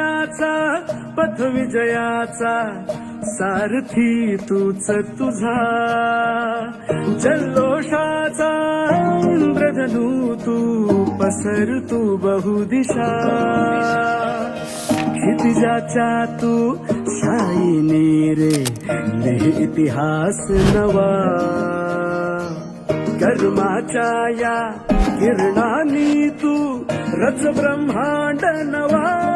विस्मयाचा पथ विजयाचा सारथी तूच तुझा जल्लोषाचा इंद्रधनू तू पसर तू बहुदिशा क्षितिजाच्या तू शाईनी रे लिह इतिहास नवा कर्माच्या या किरणांनी तू रच ब्रह्मांड नवा